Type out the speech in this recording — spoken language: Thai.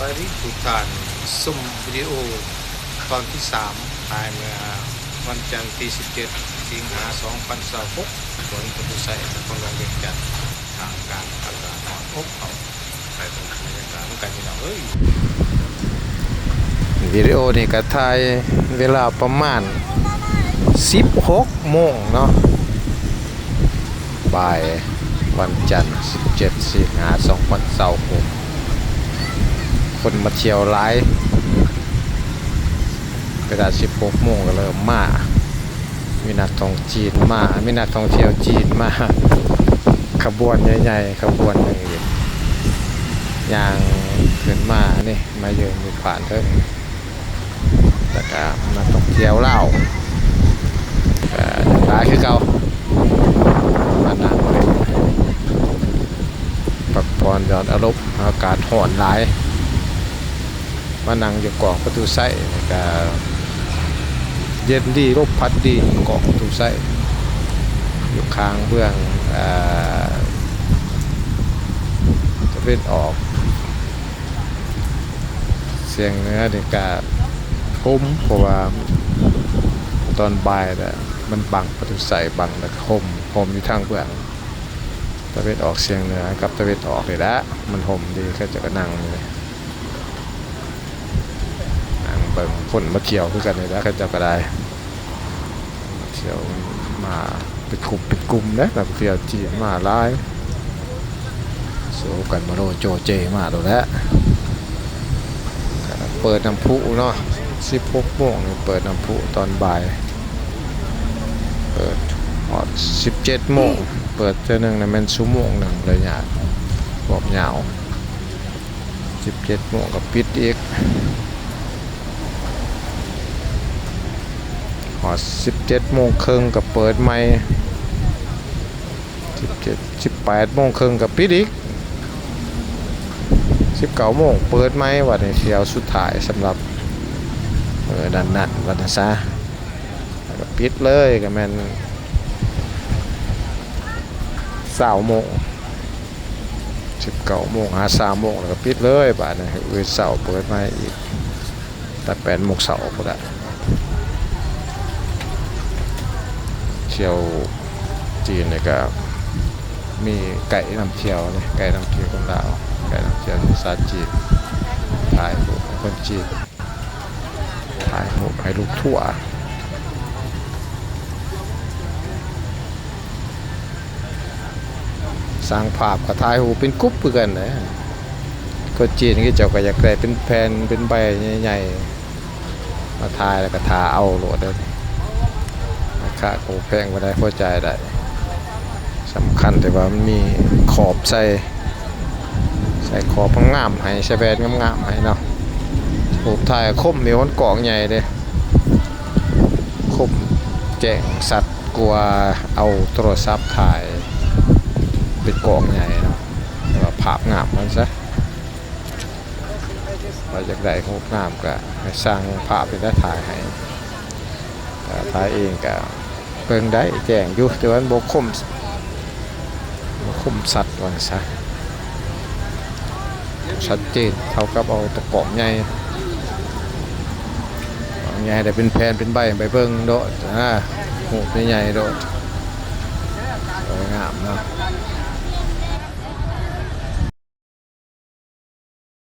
ายดีทุกท่านซุ่มวิดีโอตอนที่3ภายเมื่อวันจันทร์ที่17สิงหาคม2026บนประตูใส่นครหลวงเวียงจันทร์ทางการอากาศอ่อนอบเอาไปตรงบรรยากาศกันพี่น้องวิดีโอนี่ก็ถ่ายเวลาประมาณ16 โมงเนาะบ่ายวันจันทร์17สิงหาคม2026คนมาเที่ยวหลายเวลา16 โมงก็เริ่มมามีนักท่องจีนมามีนักท่องเที่ยวจีนมาขบวนใหญ่ๆขบวนหนึ่งย่างขึ้นมานี่มาเยือนอยู่ผ่านเถิงแล้วก็นักท่องเที่ยวลาวหลายคือเก่ามานั่งเลยพักผ่อนหย่อนอารมณ์อากาศร้อนหลายมานั่งอยู่กองประตูไส้ก็เย็นดีลมพัดดีกองประตูไส้อยู่ข้างเบื้องจะเป็นออกเสียงเนื้อนี่ก็คุ้มเพราะว่าตอนบ่ายแต่มันบังประตูไส้บังแล้วห่มอยู่ทางเบื้องตะเวนออกเสียงเหนือกับตะเวนออกเลยละมันห่มดีก็จะก็นั่งเลยเบิ่งคนมาเที่ยวคือกันเลยแล้วก็จะก็ได้เที่ยวมาเป็นกลุ่มนะนักเที่ยวจีนมาหลายสู้กันมาโดนโจเจมาโดนแล้วเปิดน้ำพุเนาะ16 โมงเปิดน้ำพุตอนบ่ายเปิด17 โมงเปิดเท่านึงนะมันชั่วโมงหนึ่งเลยเนี่ยบอกยาว17 โมงก็ปิดอีก17 โมงครึ่งก็เปิดใหม่18 โมงครึ่งก็ปิดอีก19 โมงเปิดใหม่วันนี้เที่ยวสุดท้ายสำหรับนั่นวันนี้ซะแล้วก็ปิดเลยก็แม่น20 โมง19 โมง3 โมงแล้วก็ปิดเลยบัดนี้เสาร์เปิดใหม่อีกแต่8 โมงเสาร์ก็ได้เที่ยวจีนเนี่ยก็มีไก่นำเที่ยวเนี่ยไก่นำเที่ยวของเราไก่นำเที่ยวภาษาจีนถ่ายรูปให้คนจีนถ่ายรูปให้ลูกทั่วสร้างภาพกับถ่ายรูปเป็นกรุ๊ปเพื่อนนะคนจีนก็เจ้าก็อยากได้เป็นแผ่นเป็นใบใหญ่ๆมาถ่ายแล้วก็ทาเอาโหลดได้ค่าโคแพงมาได้พอใจได้สำคัญแต่ว่ามันมีขอบใส่ขอบงามให้ใส่แบนงามให้เนาะรูปถ่ายคมมีคนกล่องใหญ่เลยคมแจ้งสัตว์กลัวเอาโทรศัพท์ถ่ายเป็นกล่องใหญ่เนาะแต่ว่าภาพงามมันซะเราอยากได้รูปงามก็ให้สร้างภาพเป็นได้ถ่ายให้ถ่ายเองก็เบิ่งได้แจ้งอยู่แต่ว่าบ่คมสัตว์ว่าซะชัดเจนเท่ากับเอาตะกอบใหญ่ได้เป็นแผ่นเป็นใบไปเบิ่งโดดหูใหญ่ๆโดดสวยงามเนาะ